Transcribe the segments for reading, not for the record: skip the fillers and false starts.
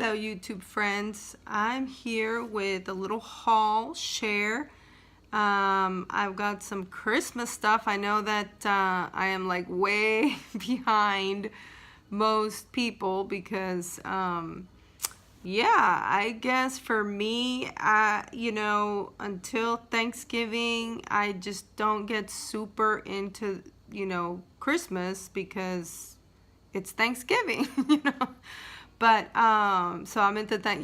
Hello YouTube friends, I'm here with a little haul share. I've got some Christmas stuff. I know that I am like way behind most people because yeah, I guess for me, until Thanksgiving I just don't get super into Christmas because it's Thanksgiving. But so I'm into that,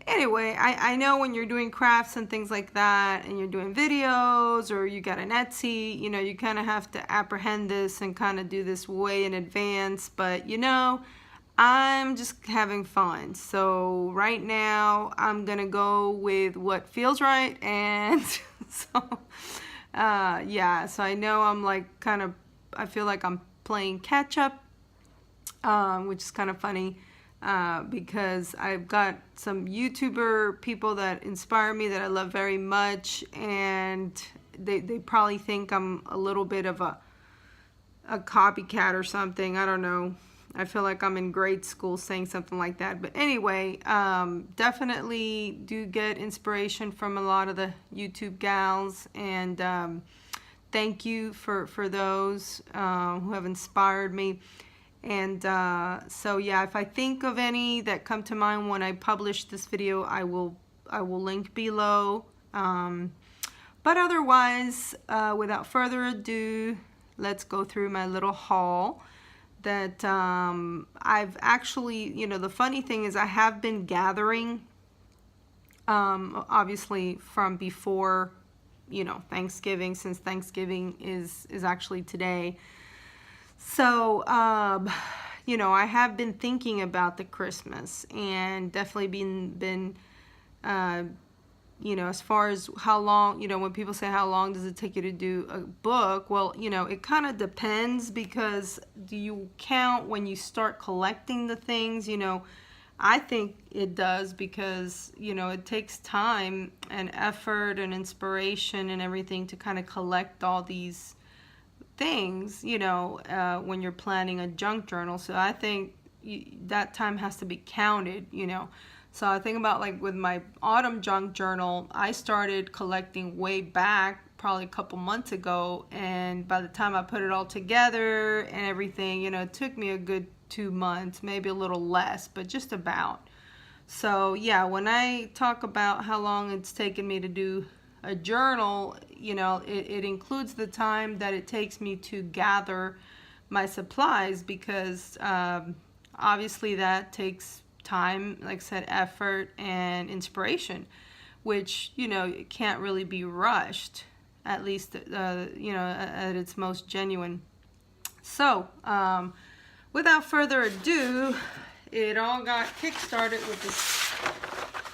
anyway, I know when you're doing crafts and things like that and you're doing videos or you got an Etsy, you kind of have to apprehend this and kind of do this way in advance. But I'm just having fun. So right now I'm gonna go with what feels right. And so yeah, so I know I'm like I feel like I'm playing catch up, which is kind of funny. Because I've got some YouTuber people that inspire me that I love very much, and they probably think I'm a little bit of a copycat or something. I don't know. I feel like I'm in grade school saying something like that. But anyway, definitely do get inspiration from a lot of the YouTube gals, and thank you for those who have inspired me. And so yeah, if I think of any that come to mind when I publish this video, I will link below. But otherwise, without further ado, let's go through my little haul that I've actually, the funny thing is I have been gathering, obviously from before, Thanksgiving, since Thanksgiving is actually today. So, I have been thinking about the Christmas and definitely been as far as how long, when people say how long does it take you to do a book, well, it kind of depends, because do you count when you start collecting the things? I think it does, because, it takes time and effort and inspiration and everything to kind of collect all these things, when you're planning a junk journal. So I think that time has to be counted, So I think about, like, with my autumn junk journal, I started collecting way back, probably a couple months ago, and by the time I put it all together and everything, it took me a good 2 months, maybe a little less, but just about. So yeah, when I talk about how long it's taken me to do a journal, it includes the time that it takes me to gather my supplies, because obviously that takes time, like I said, effort and inspiration, which it can't really be rushed, at least at its most genuine. So without further ado, it all got kick-started with this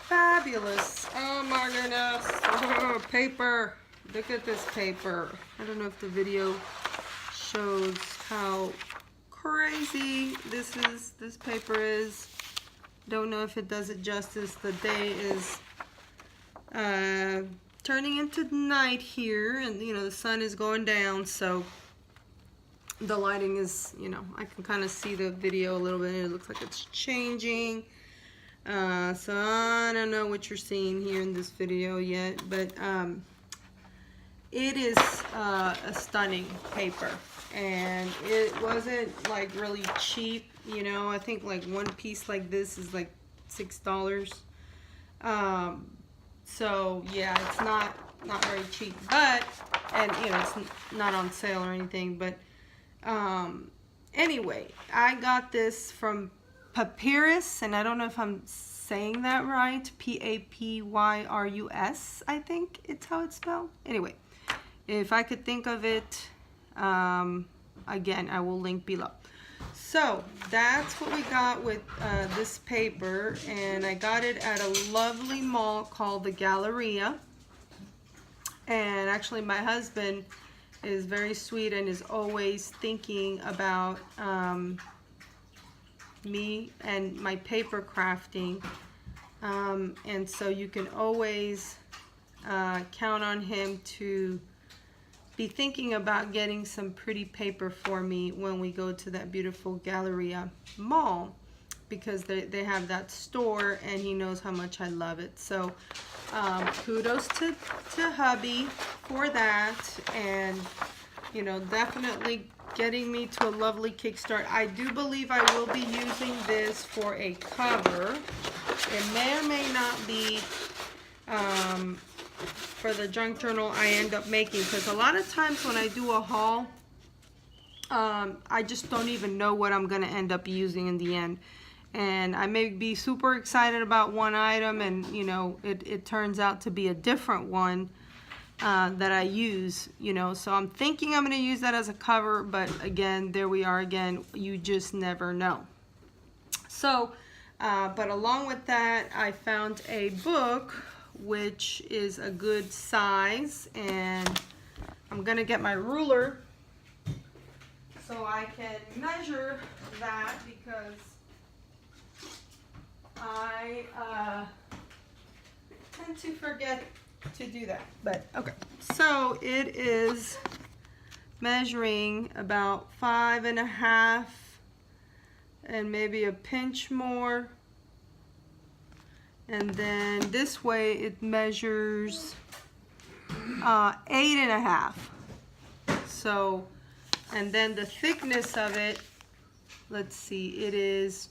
fabulous, oh my goodness, paper. Look at this paper. I don't know if the video shows how crazy this paper is. Don't know if it does it justice. The day is turning into night here, and the sun is going down, so the lighting is, I can kind of see the video a little bit. It looks like it's changing. So I don't know what you're seeing here in this video yet, but it is a stunning paper, and it wasn't like really cheap. I think like one piece like this is like $6. So yeah, it's not very cheap, but, and it's not on sale or anything, but anyway, I got this from Papyrus, and I don't know if I'm saying that right. Papyrus, I think it's how it's spelled. Anyway, if I could think of it, again, I will link below. So that's what we got with this paper, and I got it at a lovely mall called the Galleria. And actually my husband is very sweet and is always thinking about me and my paper crafting, and so you can always count on him to be thinking about getting some pretty paper for me when we go to that beautiful Galleria mall, because they have that store, and he knows how much I love it. So kudos to hubby for that, and you know, definitely getting me to a lovely kickstart. I do believe I will be using this for a cover. It may or may not be for the junk journal I end up making, because a lot of times when I do a haul, I just don't even know what I'm going to end up using in the end. And I may be super excited about one item, and you know, it turns out to be a different one that I use, you know. So I'm thinking I'm going to use that as a cover, but again, there we are again, you just never know. So but along with that, I found a book which is a good size, and I'm going to get my ruler so I can measure that, because I tend to forget to do that. But okay, so it is measuring about 5.5 and maybe a pinch more, and then this way it measures 8.5. So, and then the thickness of it, let's see, it is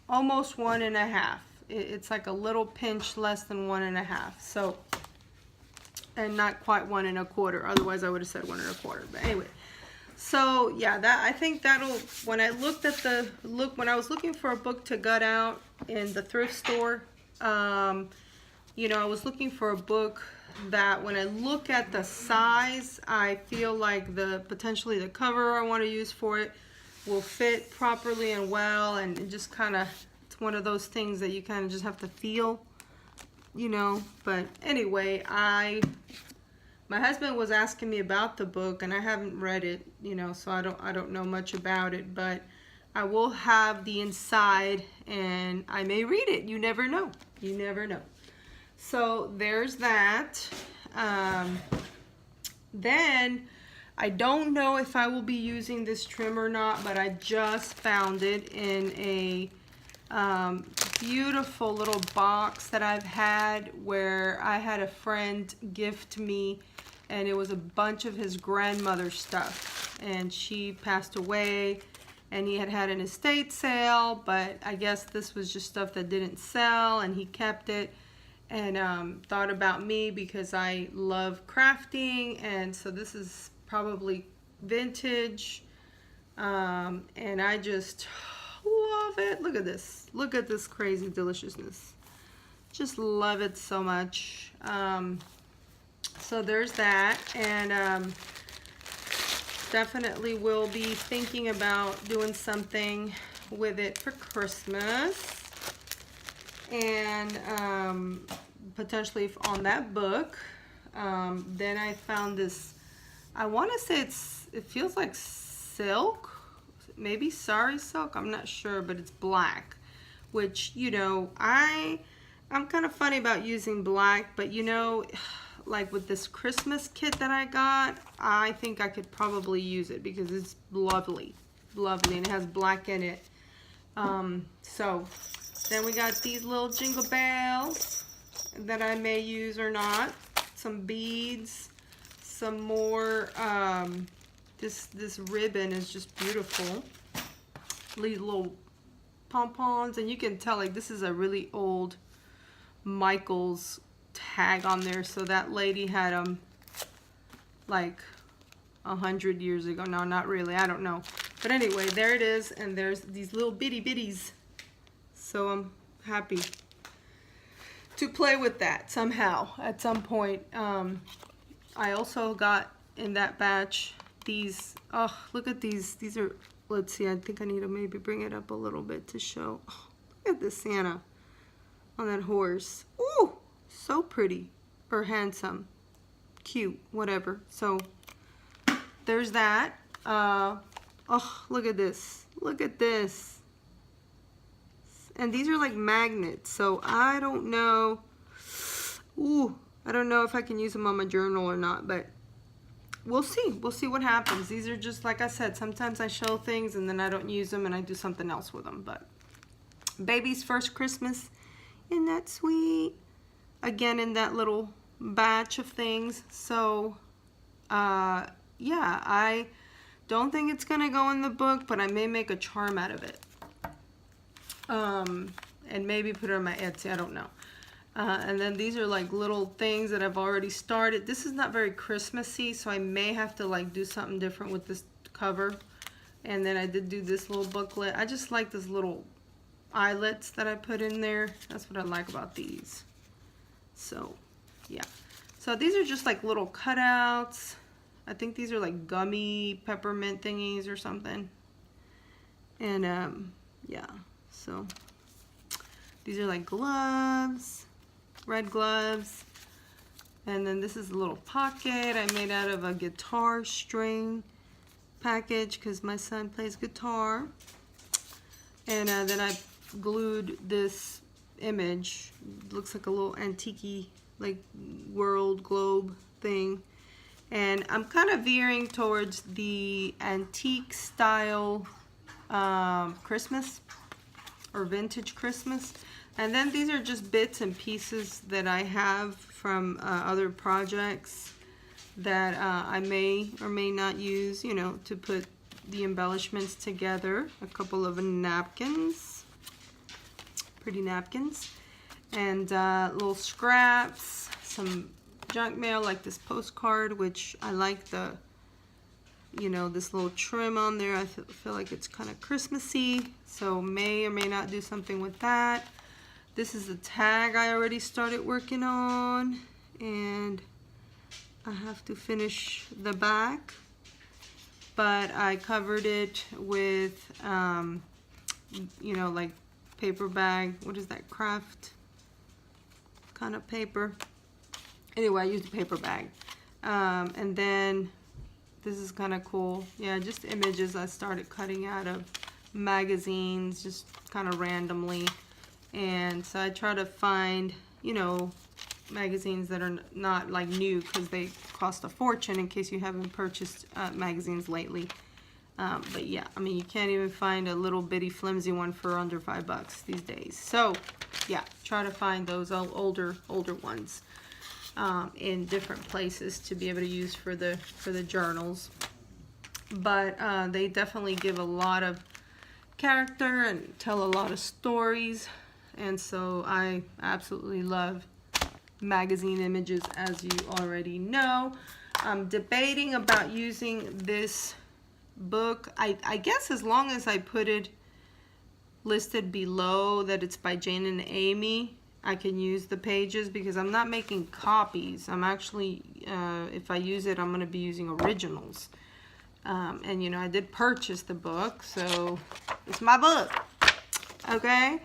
almost 1.5. It's like a little pinch less than 1.5. So, and not quite 1.25. Otherwise I would have said 1.25. But anyway, so yeah, that, I think that'll, when I looked at the when I was looking for a book to gut out in the thrift store, you know, I was looking for a book that when I look at the size, I feel like potentially the cover I want to use for it will fit properly and well, and it just kind of, it's one of those things that you kind of just have to feel, you know. But anyway, my husband was asking me about the book, and I haven't read it, you know, so I don't know much about it, but I will have the inside, and I may read it. You never know. You never know. So there's that. Then I don't know if I will be using this trim or not, but I just found it in a beautiful little box that I've had, where I had a friend gift me, and it was a bunch of his grandmother's stuff, and she passed away, and he had an estate sale, but I guess this was just stuff that didn't sell, and he kept it, and thought about me because I love crafting, and so this is probably vintage, and I just love it. Look at this. Look at this crazy deliciousness. Just love it so much. So there's that, and definitely will be thinking about doing something with it for Christmas, and potentially on that book. Then I found this, I want to say it feels like silk, maybe sari silk, I'm not sure, but it's black, which, you know, I'm kind of funny about using black, but you know, like with this Christmas kit that I got, I think I could probably use it because it's lovely, lovely, and it has black in it. So then we got these little jingle bells that I may use or not, some beads, some more, this ribbon is just beautiful, these little pom-poms, and you can tell like this is a really old Michael's tag on there, so that lady had them like 100 years ago. No, not really, I don't know, but anyway, there it is, and there's these little bitty bitties, so I'm happy to play with that somehow at some point. I also got in that batch these, oh, look at these are, let's see, I think I need to maybe bring it up a little bit to show. Oh, look at this Santa on that horse. Ooh, so pretty, or handsome, cute, whatever. So there's that. Oh, look at this, look at this. And these are like magnets, so I don't know. Ooh, I don't know if I can use them on my journal or not, but we'll see. We'll see what happens. These are just, like I said, sometimes I show things and then I don't use them and I do something else with them, but Baby's First Christmas. Isn't that sweet? Again, in that little batch of things. So, yeah, I don't think it's gonna go in the book, but I may make a charm out of it. And maybe put it on my Etsy, I don't know. And then these are like little things that I've already started. This is not very Christmassy, so I may have to like do something different with this cover. And then I did do this little booklet. I just like this little eyelets that I put in there. That's what I like about these. So, yeah. So these are just like little cutouts. I think these are like gummy peppermint thingies or something. And, yeah. So, these are like gloves. Red gloves. And then this is a little pocket I made out of a guitar string package because my son plays guitar. And then I glued this image. It looks like a little antique like world globe thing. And I'm kind of veering towards the antique style Christmas or vintage Christmas. And then these are just bits and pieces that I have from other projects that I may or may not use, you know, to put the embellishments together. A couple of napkins, pretty napkins, and little scraps, some junk mail like this postcard, which I like the, you know, this little trim on there. I feel like it's kind of Christmassy, so may or may not do something with that. This is the tag I already started working on, and I have to finish the back, but I covered it with, you know, like paper bag. What is that, craft kind of paper? Anyway, I used a paper bag. And then this is kind of cool. Yeah, just images I started cutting out of magazines, just kind of randomly. And so I try to find, you know, magazines that are not like new because they cost a fortune, in case you haven't purchased magazines lately. But yeah, I mean, you can't even find a little bitty flimsy one for under $5 these days. So yeah, try to find those older ones in different places to be able to use for the journals. But they definitely give a lot of character and tell a lot of stories. And so I absolutely love magazine images, as you already know. I'm debating about using this book. I guess as long as I put it listed below that it's by Jane and Amy, I can use the pages, because I'm not making copies. I'm actually, if I use it, I'm going to be using originals. And you know, I did purchase the book, so it's my book. Okay?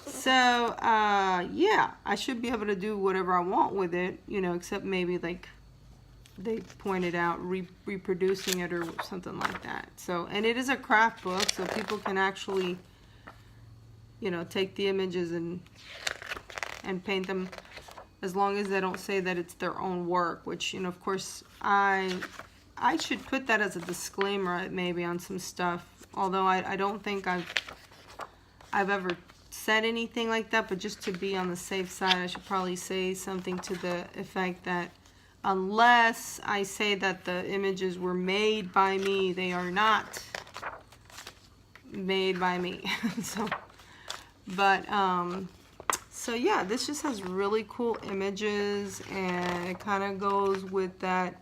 So, yeah, I should be able to do whatever I want with it, you know, except maybe like they pointed out reproducing it or something like that. So, and it is a craft book, so people can actually, you know, take the images and paint them, as long as they don't say that it's their own work, which, you know, of course, I should put that as a disclaimer maybe on some stuff, although I don't think I've ever said anything like that, but just to be on the safe side, I should probably say something to the effect that unless I say that the images were made by me, they are not made by me. So, but so yeah, this just has really cool images, and it kind of goes with that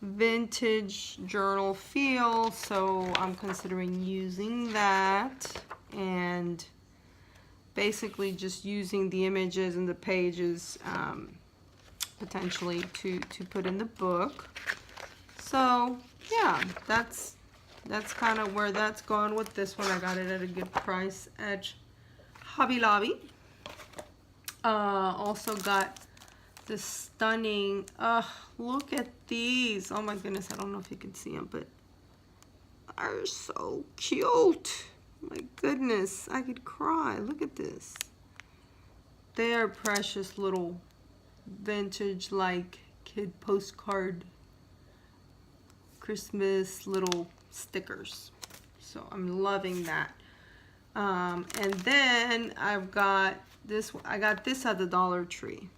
vintage journal feel, so I'm considering using that, and basically just using the images and the pages potentially to put in the book. So yeah, that's kind of where that's gone with this one. I got it at a good price at Hobby Lobby. Also got this stunning, look at these. Oh my goodness, I don't know if you can see them, but they're so cute. My goodness, I could cry. Look at this. They are precious little vintage, like kid postcard Christmas little stickers. So I'm loving that. And then I've got this, I got this at the Dollar Tree.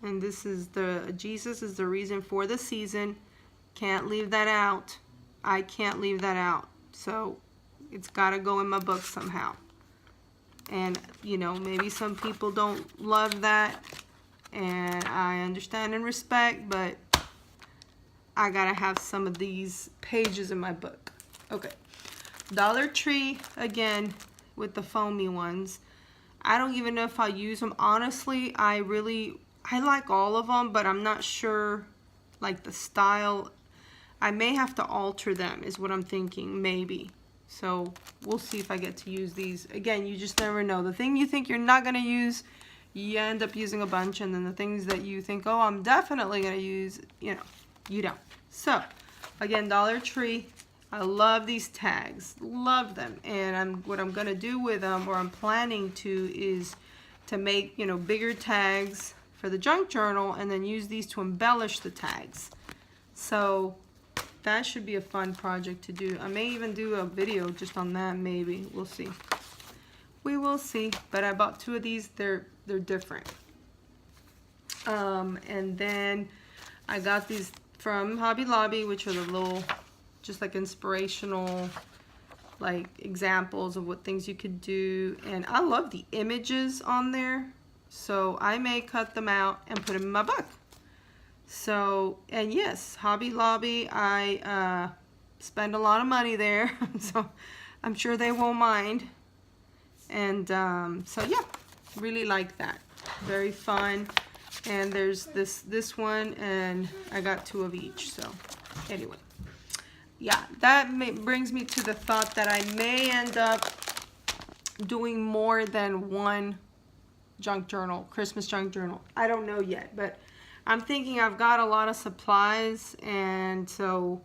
And this is the Jesus is the reason for the season. Can't leave that out. I can't leave that out. So it's got to go in my book somehow. And, you know, maybe some people don't love that. And I understand and respect, but I got to have some of these pages in my book. Okay. Dollar Tree, again, with the foamy ones. I don't even know if I'll use them. Honestly, I like all of them, but I'm not sure, like, the style. I may have to alter them, is what I'm thinking, maybe. So we'll see if I get to use these. Again, you just never know. The thing you think you're not going to use, you end up using a bunch. And then the things that you think, oh, I'm definitely going to use, you know, you don't. So, again, Dollar Tree. I love these tags. Love them. And what I'm going to do with them, or I'm planning to, is to make, you know, bigger tags for the junk journal and then use these to embellish the tags. So that should be a fun project to do. I may even do a video just on that, maybe. We'll see. We will see. But I bought 2 of these. They're different. And then I got these from Hobby Lobby, which are the little, just like inspirational, like examples of what things you could do. And I love the images on there. So I may cut them out and put them in my book. So, and yes, Hobby Lobby, I spend a lot of money there. So I'm sure they won't mind. And so yeah, really like that. Very fun. And there's this one, and I got 2 of each. So anyway, yeah, that brings me to the thought that I may end up doing more than one junk journal, Christmas junk journal. I don't know yet, but I'm thinking I've got a lot of supplies, and so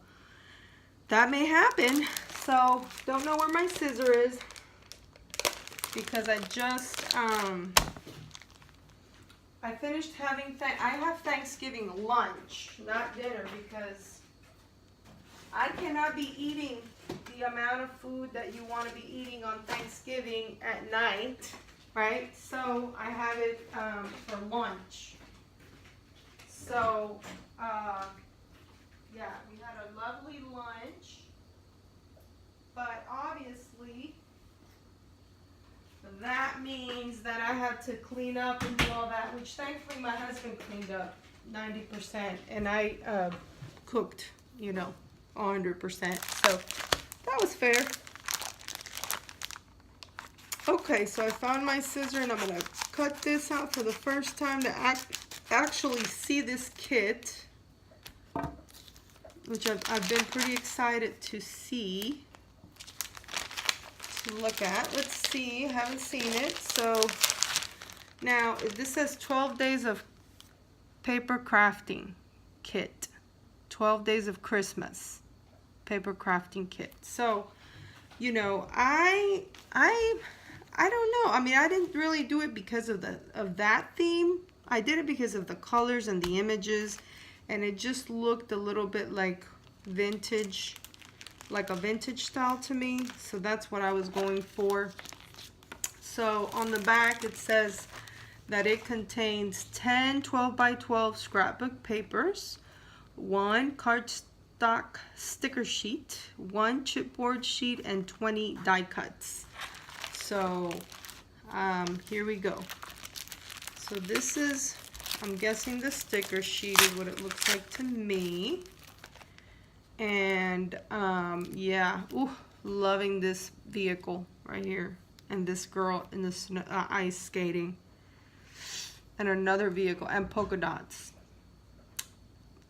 that may happen. So don't know where my scissor is, because I just I finished having I have Thanksgiving lunch, not dinner, because I cannot be eating the amount of food that you want to be eating on Thanksgiving at night, right? So I have it for lunch. So, yeah, we had a lovely lunch, but obviously that means that I had to clean up and do all that, which thankfully my husband cleaned up 90%, and I cooked, you know, 100%. So that was fair. Okay, so I found my scissor, and I'm going to cut this out for the first time to actually see this kit, which I've been pretty excited to see, to look at. Let's see, I haven't seen it. So now this says 12 days of paper crafting kit, 12 days of Christmas paper crafting kit. So, you know, I don't know. I mean, I didn't really do it because of that theme. I did it because of the colors and the images, and it just looked a little bit like vintage, like a vintage style to me. So that's what I was going for. So on the back it says that it contains 10 12 by 12 scrapbook papers, 1 cardstock sticker sheet, 1 chipboard sheet, and 20 die cuts. So here we go. So this is, I'm guessing the sticker sheet is what it looks like to me. And yeah, ooh, loving this vehicle right here, and this girl in the snow, ice skating, and another vehicle, and polka dots.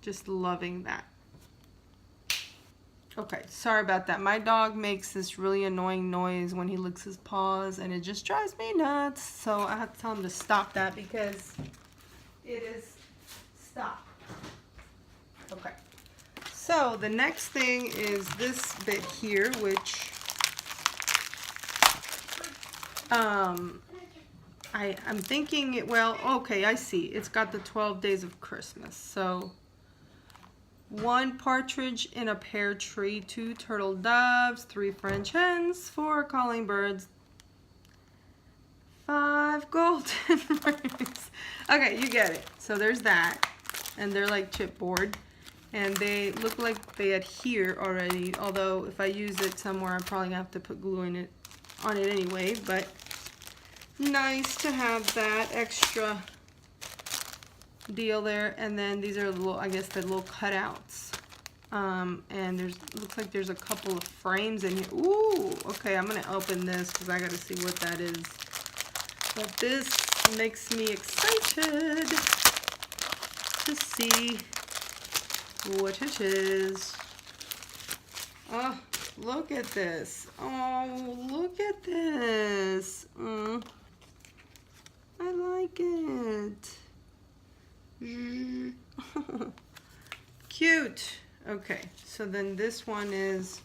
Just loving that. Okay, sorry about that. My dog makes this really annoying noise when he licks his paws, and it just drives me nuts. So I have to tell him to stop that, because it is stop. Okay. So the next thing is this bit here, which I'm thinking, well, okay, I see. It's got the 12 days of Christmas. So 1 partridge in a pear tree, 2 turtle doves, 3 French hens, 4 calling birds, golden rings. Okay, you get it. So there's that. And they're like chipboard. And they look like they adhere already. Although if I use it somewhere, I'm probably gonna have to put glue in it on it anyway. But nice to have that extra deal there. And then these are little, I guess, the little cutouts. And looks like there's a couple of frames in here. Ooh, okay, I'm gonna open this because I gotta see what that is. But this makes me excited to see what it is. Oh, look at this. Oh, look at this. I like it. Cute. Okay, so then this one is,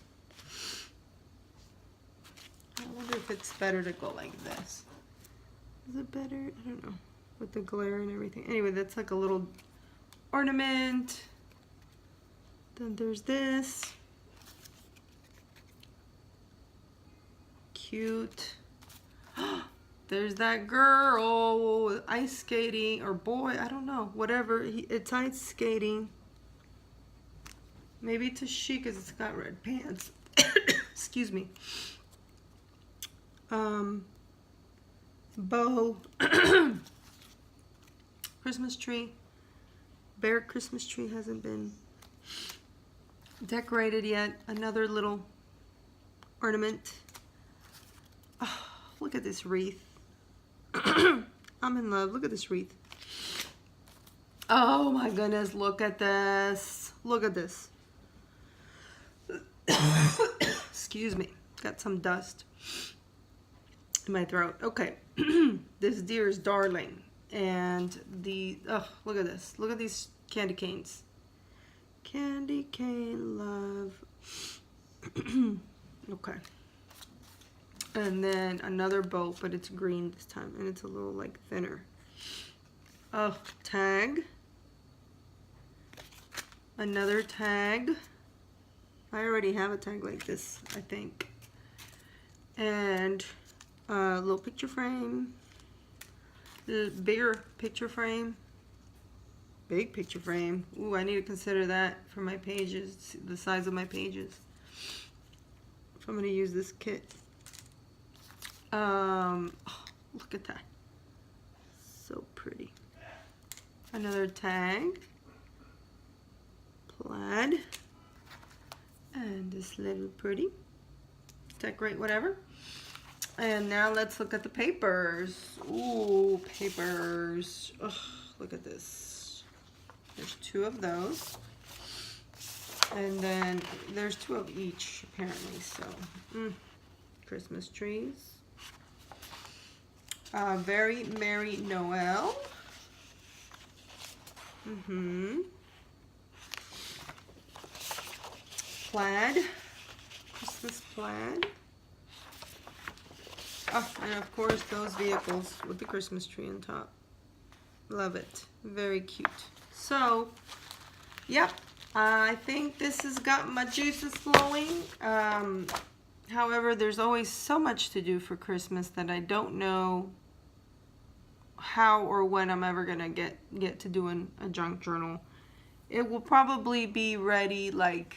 I wonder if it's better to go like this. Is it better? I don't know. With the glare and everything. Anyway, that's like a little ornament. Then there's this. Cute. There's that girl ice skating, or boy, I don't know. Whatever. It's ice skating. Maybe it's a she because it's got red pants. Excuse me. Bow. Christmas tree. Bare Christmas tree hasn't been decorated yet. Another little ornament. Oh, look at this wreath. I'm in love. Look at this wreath. Oh my goodness, look at this. Look at this. Excuse me. Got some dust in my throat. Okay. This deer is darling. And oh, look at this. Look at these candy canes. Candy cane love. Okay. And then another bow, but it's green this time. And it's a little like thinner. Oh, tag. Another tag. I already have a tag like this, I think. And a little picture frame. Bigger picture frame. Big picture frame. Ooh, I need to consider that for my pages, the size of my pages. If I'm going to use this kit. Oh, look at that. So pretty. Another tag. Plaid. And this little pretty. Decorate whatever. And now let's look at the papers. Ooh, papers. Ugh, look at this. There's 2 of those. And then there's 2 of each, apparently. So, Christmas trees. Very Merry Noel. Plaid. Christmas plaid. Oh, and of course those vehicles with the Christmas tree on top. Love it. Very cute. So, yep. I think this has got my juices flowing. However, there's always so much to do for Christmas that I don't know how or when I'm ever gonna get to doing a junk journal. It will probably be ready like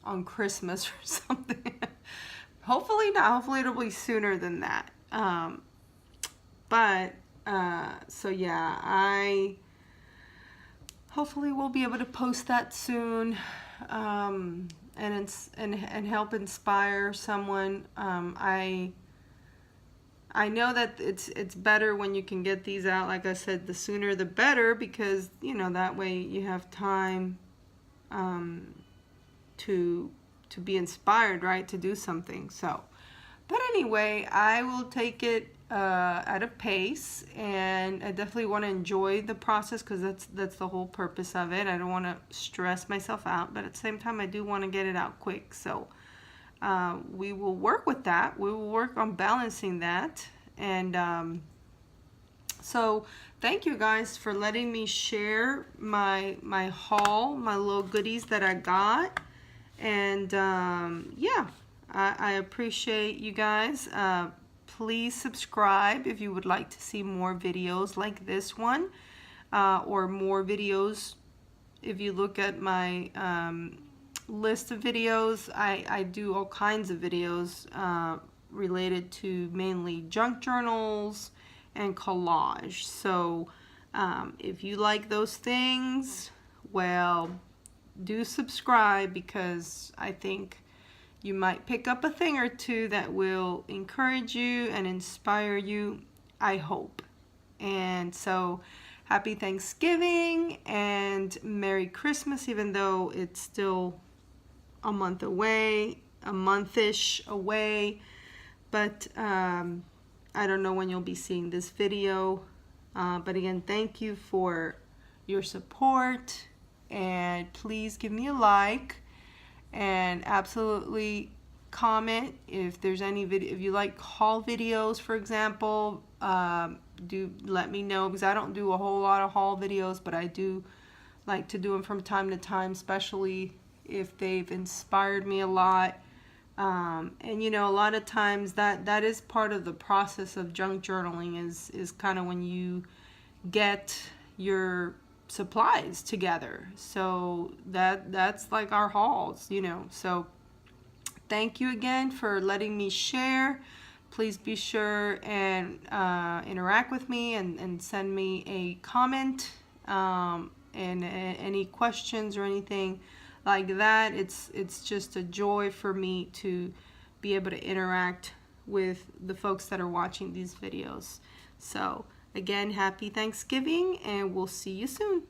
on Christmas or something. Hopefully not. Hopefully it'll be sooner than that. So yeah, I hopefully will be able to post that soon, and help inspire someone. I know that it's better when you can get these out. Like I said, the sooner the better, because you know that way you have time to be inspired, right, to do something. So, but anyway, I will take it at a pace, and I definitely want to enjoy the process, because that's the whole purpose of it. I don't want to stress myself out, but at the same time I do want to get it out quick. So we will work with that. We will work on balancing that. And so thank you guys for letting me share my haul, my little goodies that I got. And yeah, I appreciate you guys. please subscribe if you would like to see more videos like this one, or more videos. If you look at my list of videos, I do all kinds of videos related to mainly junk journals and collage. So if you like those things, well, do subscribe, because I think you might pick up a thing or two that will encourage you and inspire you, I hope. And so happy Thanksgiving and Merry Christmas, even though it's still a month away, a month-ish away. But I don't know when you'll be seeing this video. But again, thank you for your support, and please give me a like, and absolutely comment if there's any video. If you like haul videos, for example, do let me know, because I don't do a whole lot of haul videos, but I do like to do them from time to time, especially if they've inspired me a lot. And you know, a lot of times that is part of the process of junk journaling, is kind of when you get your supplies together. So that's like our hauls, you know. So thank you again for letting me share. Please be sure and interact with me, and send me a comment, and any questions or anything like that. It's just a joy for me to be able to interact with the folks that are watching these videos. So again, happy Thanksgiving, and we'll see you soon.